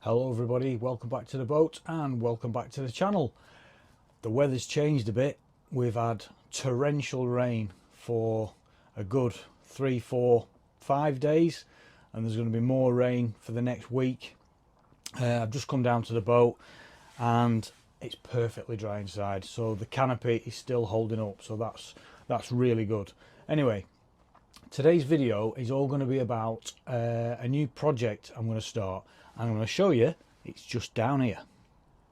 Hello everybody, welcome back to the boat and welcome back to the channel. The weather's changed a bit. We've had torrential rain for a good 3, 4, 5 days, and there's going to be more rain for the next week. I've just come down to the boat and it's perfectly dry inside, so the canopy is still holding up, so that's really good. Anyway, today's video is all going to be about a new project I'm going to start. I'm going to show you. It's just down here.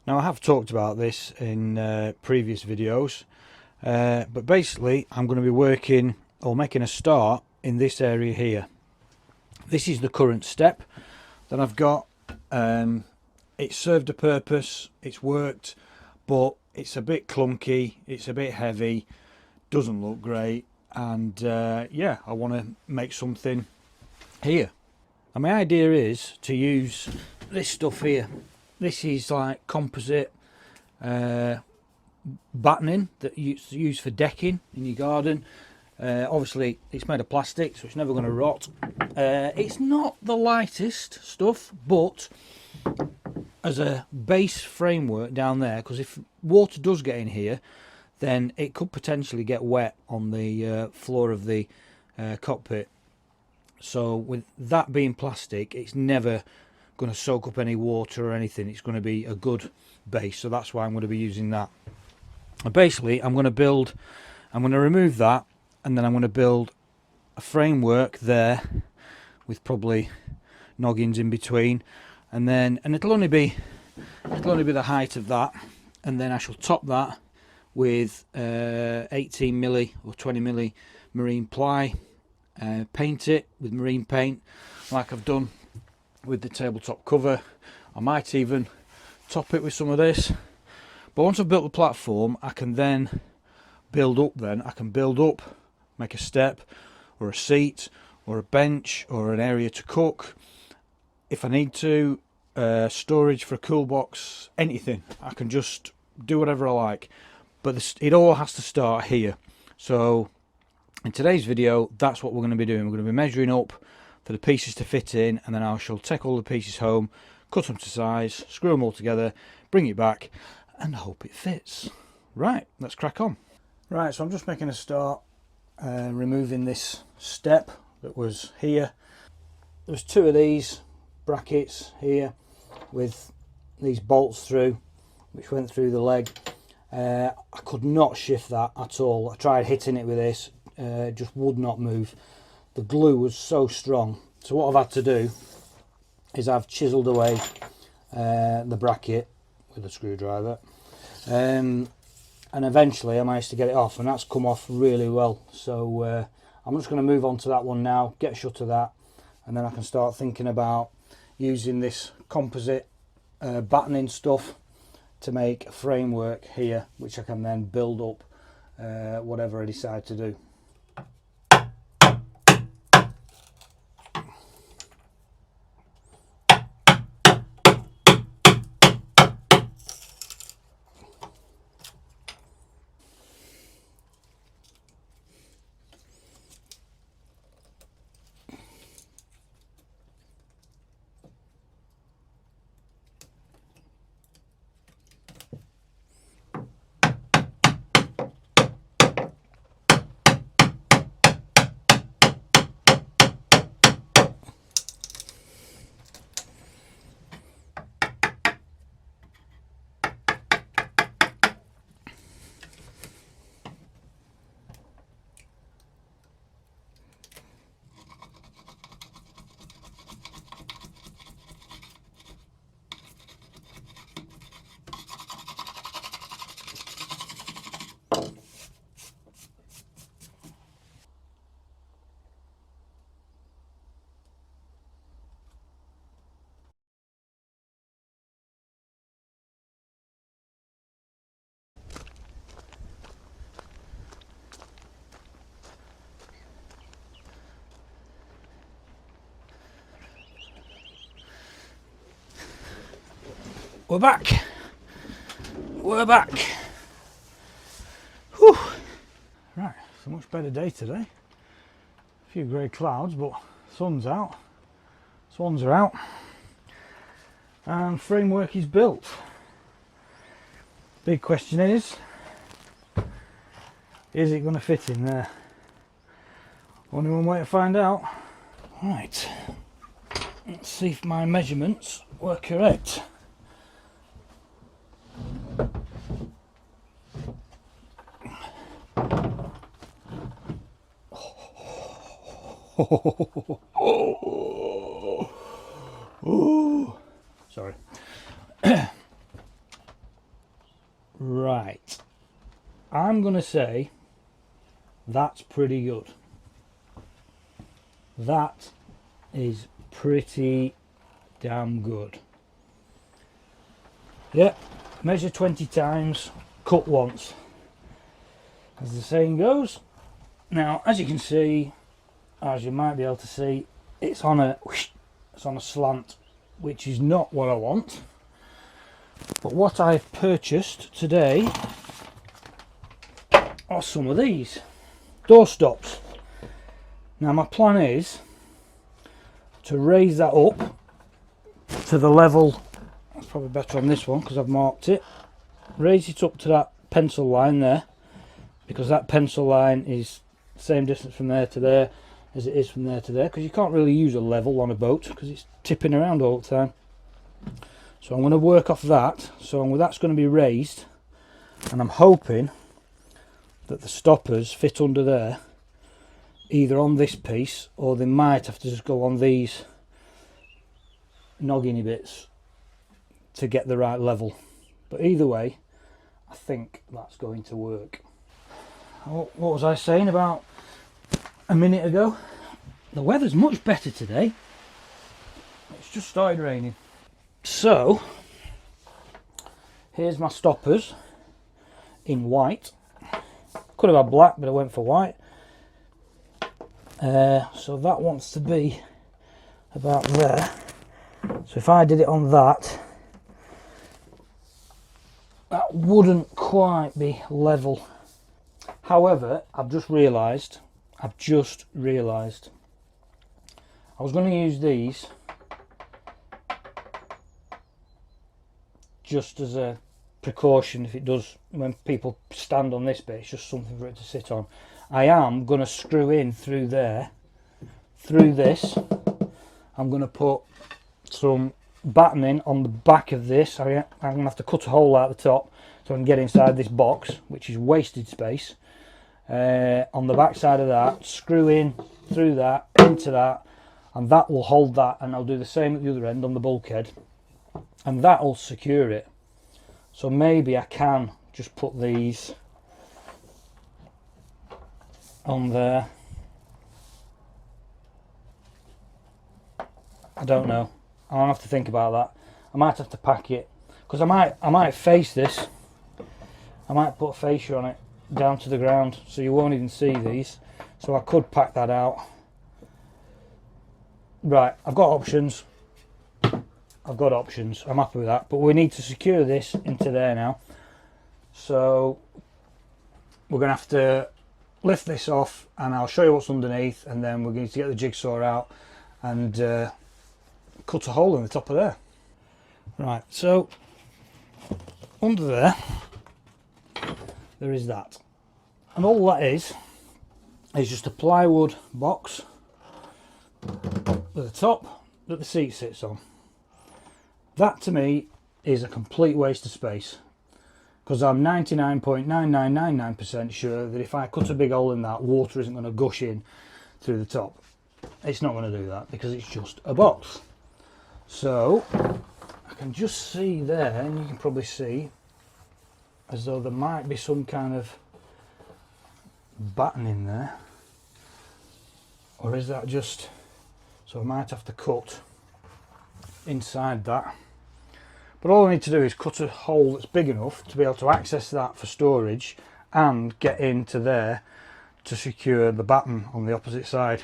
Now, I have talked about this in previous videos, but basically I'm going to be working or making a start in this area here. This is the current step that I've got. It served a purpose, it's worked, but it's a bit clunky, it's a bit heavy, doesn't look great, and yeah, I want to make something here. And my idea is to use this stuff here. This is like composite battening that you use for decking in your garden. Obviously it's made of plastic, so it's never going to rot. It's not the lightest stuff, but as a base framework down there, because if water does get in here, then it could potentially get wet on the floor of the cockpit. So with that being plastic, it's never going to soak up any water or anything. It's going to be a good base, so that's why I'm going to be using that. And basically I'm going to remove that, and then I'm going to build a framework there with probably noggins in between, and it'll only be the height of that, and then I shall top that with 18mm or 20mm marine ply. Paint it with marine paint like I've done with the tabletop cover. I might even top it with some of this, but once I've built the platform, I can then build up. Make a step or a seat or a bench or an area to cook if I need to, storage for a cool box, anything. I can just do whatever I like, but it all has to start here. So in today's video, that's what we're going to be doing. We're going to be measuring up for the pieces to fit in, and then I shall take all the pieces home, cut them to size, screw them all together, bring it back, and hope it fits. Right, let's crack on. Right, so I'm just making a start, removing this step that was here. There was 2 of these brackets here with these bolts through, which went through the leg. I could not shift that at all. I tried hitting it with this. Just would not move. The glue was so strong, so what I've had to do is I've chiseled away the bracket with a screwdriver, and eventually I managed to get it off, and that's come off really well. So I'm just going to move on to that one now, get shut of that, and then I can start thinking about using this composite battening stuff to make a framework here, which I can then build up whatever I decide to do. We're back. Whew. Right, it's a much better day today. A few grey clouds, but sun's out. Swans are out. and framework is built. Big question is it going to fit in there? Only one way to find out. Right, let's see if my measurements were correct. Sorry. Right, I'm gonna say that's pretty good. That is pretty damn good. Yeah, measure 20 times, cut once, as the saying goes. Now, as you can see, as you might be able to see, it's on a slant, which is not what I want. But what I've purchased today are some of these door stops. Now my plan is to raise that up to the level, it's probably better on this one because I've marked it, raise it up to that pencil line there, because that pencil line is the same distance from there to there as it is from there to there, because you can't really use a level on a boat because it's tipping around all the time. So I'm going to work off that, so that's going to be raised, and I'm hoping that the stoppers fit under there, either on this piece, or they might have to just go on these nogginy bits to get the right level. But either way, I think that's going to work. What was I saying about a minute ago? The weather's much better today. It's just started raining. So, here's my stoppers in white. Could have had black, but I went for white. So that wants to be about there. So if I did it on that, that wouldn't quite be level. However, I've just realised I was going to use these just as a precaution if it does, when people stand on this bit, it's just something for it to sit on. I am going to screw in through there, through this. I'm going to put some battening on the back of this. I'm going to have to cut a hole out the top so I can get inside this box, which is wasted space. On the back side of that, screw in through that, into that, and that will hold that, and I'll do the same at the other end on the bulkhead, and that will secure it. So maybe I can just put these on there. I don't know. I'll have to think about that. I might have to pack it, because I might face this. I might put a fascia on it down to the ground so you won't even see these. So I could pack that out. Right, I've got options. I'm happy with that, but we need to secure this into there now. So we're going to have to lift this off, and I'll show you what's underneath, and then we're going to get the jigsaw out and cut a hole in the top of there. Right, so under there is that, and all that is just a plywood box with a top that the seat sits on. That to me is a complete waste of space, because I'm 99.9999% sure that if I cut a big hole in that, water isn't going to gush in through the top. It's not going to do that because it's just a box. So I can just see there, and you can probably see as though there might be some kind of batten in there, or is that just, so I might have to cut inside that. But all I need to do is cut a hole that's big enough to be able to access that for storage and get into there to secure the batten on the opposite side.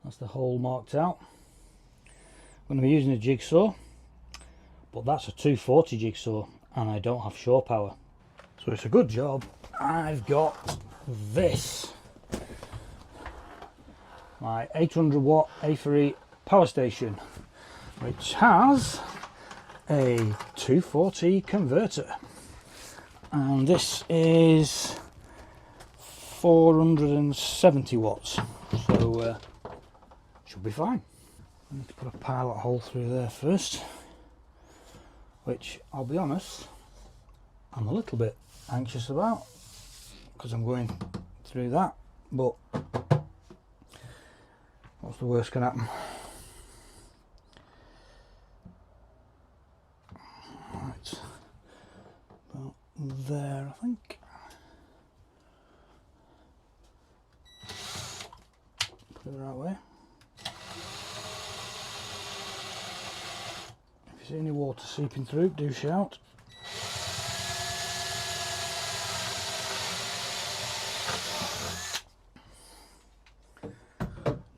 That's the hole marked out. I'm going to be using a jigsaw, but that's a 240 jigsaw and I don't have shore power. So it's a good job I've got this, my 800 watt A4E power station, which has a 240 converter, and this is 470 watts, so should be fine. I need to put a pilot hole through there first, which I'll be honest, I'm a little bit anxious about because I'm going through that, but what's the worst can happen? Right, about there I think. Put it the right way. If you see any water seeping through, do shout.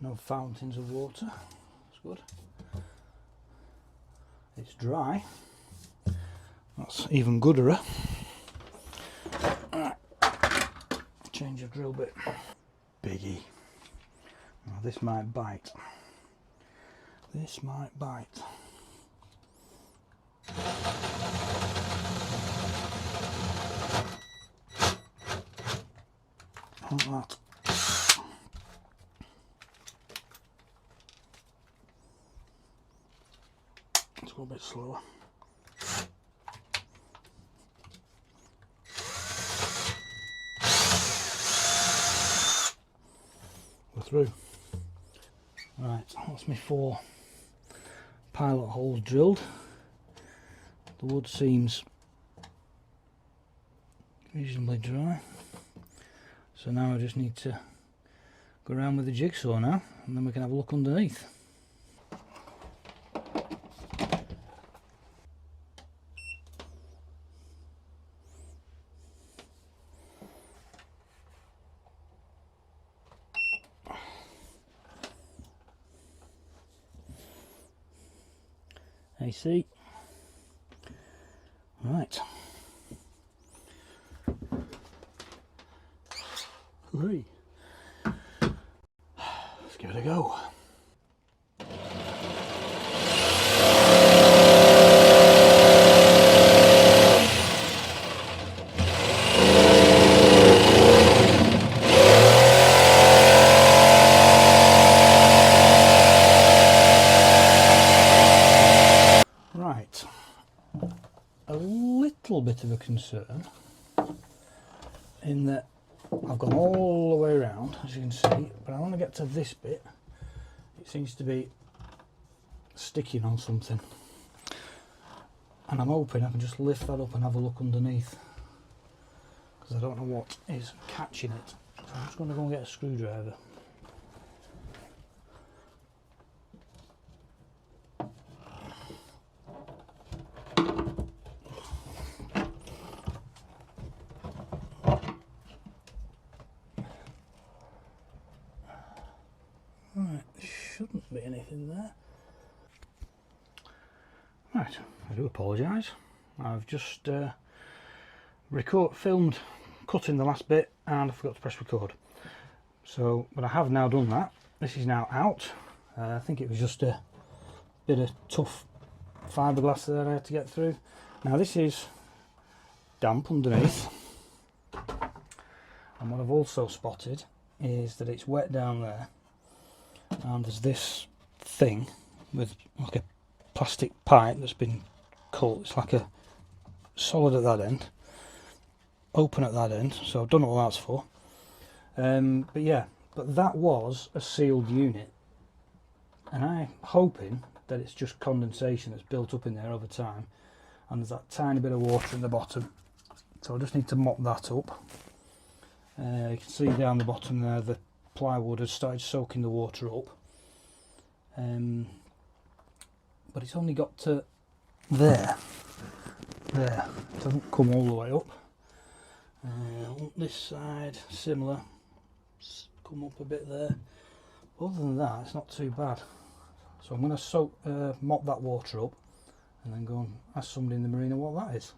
No fountains of water, that's good. It's dry, that's even gooder. Right. Change of drill bit. Biggie. Now this might bite. This might bite. Like that. Let's go a bit slower. We're through. Right, that's me 4 pilot holes drilled. The wood seems reasonably dry, so now I just need to go around with the jigsaw now, and then we can have a look underneath. AC. Right. Hooray. Let's give it a go. Right. A little bit of a concern in that I've gone all the way around, as you can see, but I want to get to this bit. It seems to be sticking on something, and I'm hoping I can just lift that up and have a look underneath, because I don't know what is catching it. So I'm just going to go and get a screwdriver. Right, there shouldn't be anything there. Right, I do apologise. I've just filmed cutting the last bit and I forgot to press record. So, but I have now done that. This is now out. I think it was just a bit of tough fiberglass that I had to get through. Now this is damp underneath. And what I've also spotted is that it's wet down there. And there's this thing with like a plastic pipe that's been cut. It's like a solid at that end, open at that end, so I don't know what that's for. But yeah, but that was a sealed unit, and I'm hoping that it's just condensation that's built up in there over time, and there's that tiny bit of water in the bottom, so I just need to mop that up. You can see down the bottom there the plywood has started soaking the water up, but it's only got to there. It doesn't come all the way up. On this side, similar, come up a bit there. Other than that, it's not too bad. So I'm going to mop that water up and then go and ask somebody in the marina what that is.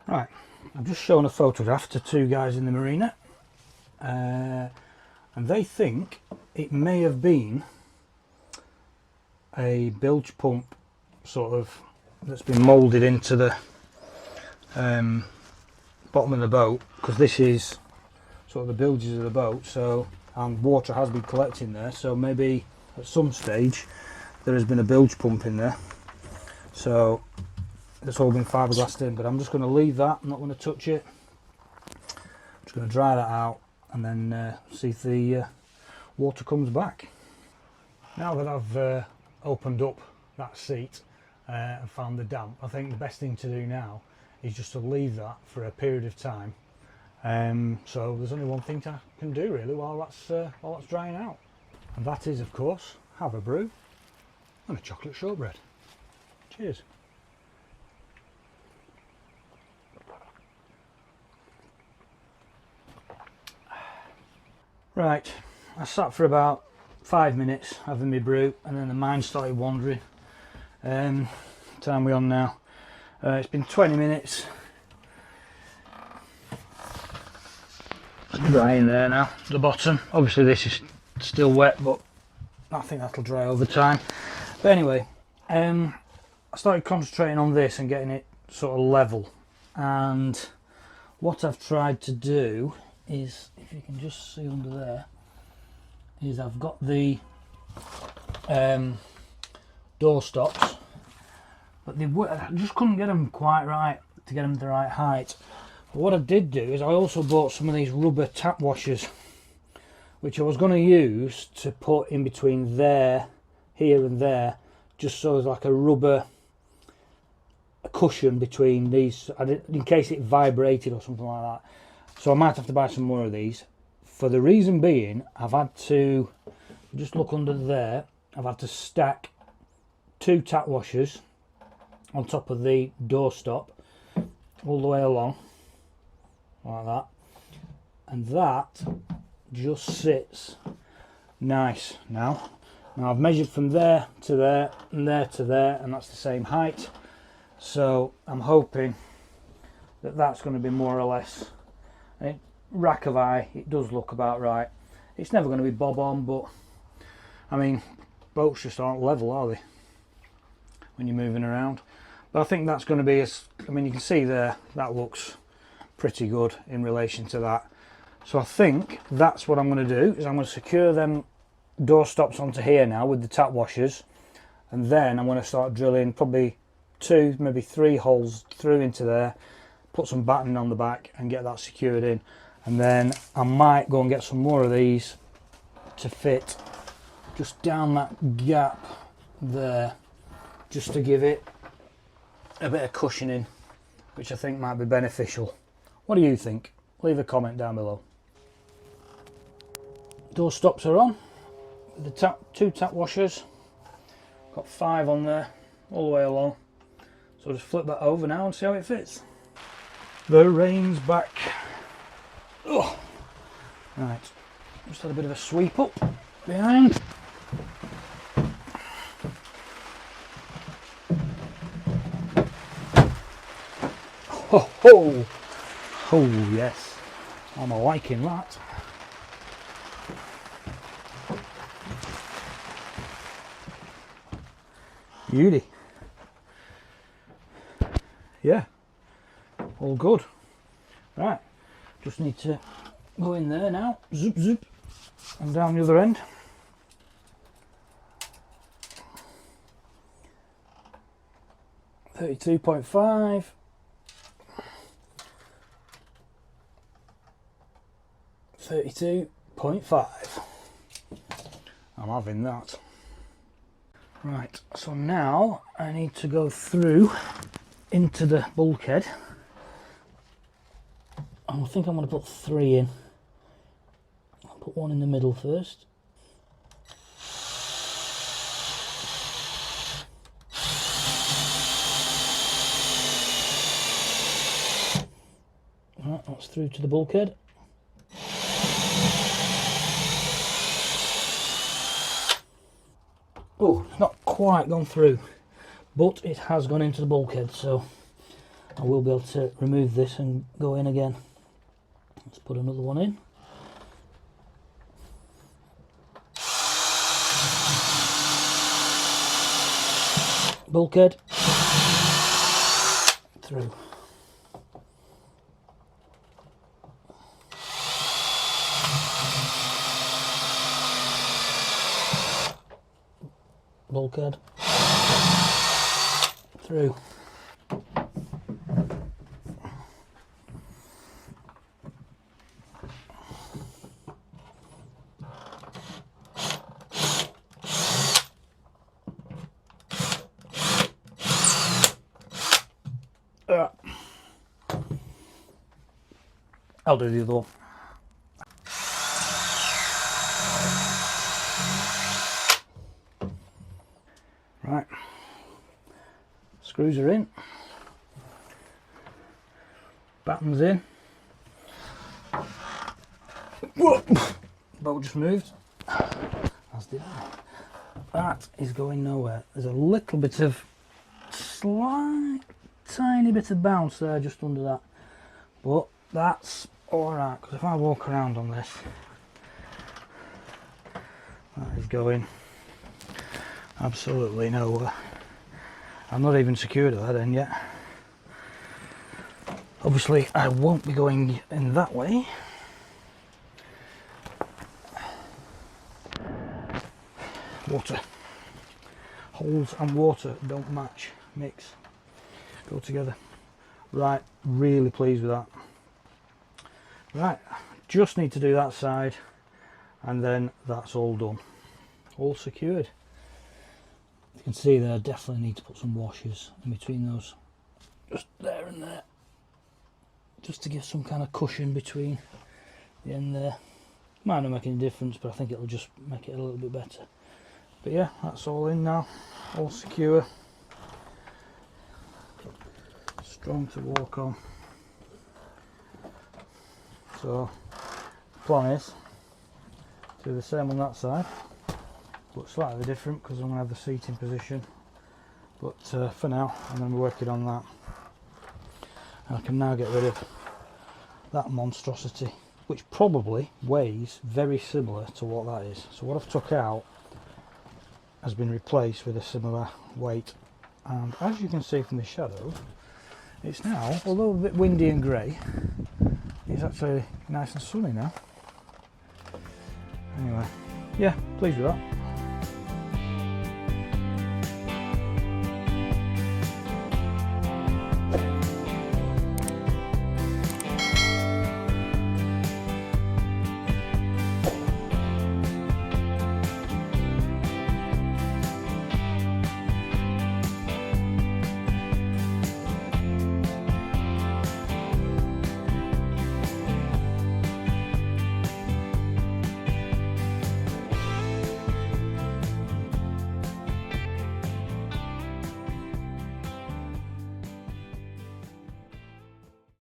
Right, I've just shown a photograph to 2 guys in the marina, and they think it may have been a bilge pump sort of that's been moulded into the bottom of the boat, because this is sort of the bilges of the boat, so, and water has been collecting there, so maybe at some stage there has been a bilge pump in there, so it's all been fiberglassed in. But I'm just going to leave that, I'm not going to touch it. I'm just going to dry that out and then see if the water comes back. Now that I've opened up that seat and found the damp, I think the best thing to do now is just to leave that for a period of time. So there's only one thing I can do really while that's drying out, and that is, of course, have a brew and a chocolate shortbread. Cheers. Right, I sat for about 5 minutes having my brew, and then the mind started wandering. Time we on now? It's been 20 minutes. It's drying there now, the bottom. Obviously this is still wet, but I think that'll dry over time. But anyway, I started concentrating on this and getting it sort of level. And what I've tried to do is, if you can just see under there, is I've got the door stops, but I just couldn't get them quite right to get them the right height. But what I did do is I also bought some of these rubber tap washers, which I was going to use to put in between there, here and there, just so there's like a rubber cushion between these, in case it vibrated or something like that. So I might have to buy some more of these. For the reason being, I've had to, just look under there, I've had to stack 2 tap washers on top of the door stop all the way along, like that. And that just sits nice now. Now I've measured from there to there and there to there, and that's the same height. So I'm hoping that that's going to be more or less, rack of eye, it does look about right. It's never going to be bob on, but I mean, boats just aren't level, are they, when you're moving around? But I think that's going to be, I mean, you can see there, that looks pretty good in relation to that. So I think that's what I'm going to do, is I'm going to secure them door stops onto here now with the tap washers, and then I'm going to start drilling probably 2, maybe 3 holes through into there, put some battening on the back and get that secured in. And then I might go and get some more of these to fit just down that gap there, just to give it a bit of cushioning, which I think might be beneficial. What do you think? Leave a comment down below. Door stops are on with the 2 tap washers. Got 5 on there all the way along. So I'll just flip that over now and see how it fits. The rain's back. Oh. Right, just had a bit of a sweep up behind. Ho ho! Oh yes, I'm liking that. Beauty. Yeah, all good. Right, just need to go in there now, zoop zoop, and down the other end. $32.5. $32.5. I'm having that. Right, so now I need to go through into the bulkhead. I think I'm going to put 3 in. I'll put 1 in the middle first. Right, that's through to the bulkhead. Oh, it's not quite gone through, but it has gone into the bulkhead, so I will be able to remove this and go in again. Let's put another one in. Bulkhead. through. Bulkhead through. I'll do the other one. Right, screws are in, battens in. Whoa. Boat just moved, as did I. That is going nowhere. There's a little bit of tiny bit of bounce there just under that, but that's alright, because if I walk around on this, that is going absolutely nowhere. I'm not even secured at that end yet. Obviously I won't be going in that way. Water. Holes and water don't match, mix, go together. Right, really pleased with that. Right, just need to do that side and then that's all done. All secured. You can see there, I definitely need to put some washers in between those, just there and there, just to give some kind of cushion between the end there. Might not make any difference, but I think it'll just make it a little bit better. But yeah, that's all in now, all secure, strong to walk on. So the plan is to do the same on that side, but slightly different because I'm going to have the seating position. But for now I'm going to be working on that, and I can now get rid of that monstrosity, which probably weighs very similar to what that is. So what I've took out has been replaced with a similar weight, and as you can see from the shadows, it's now, although a bit windy and grey, it's actually nice and sunny now. Anyway, yeah, pleased with that.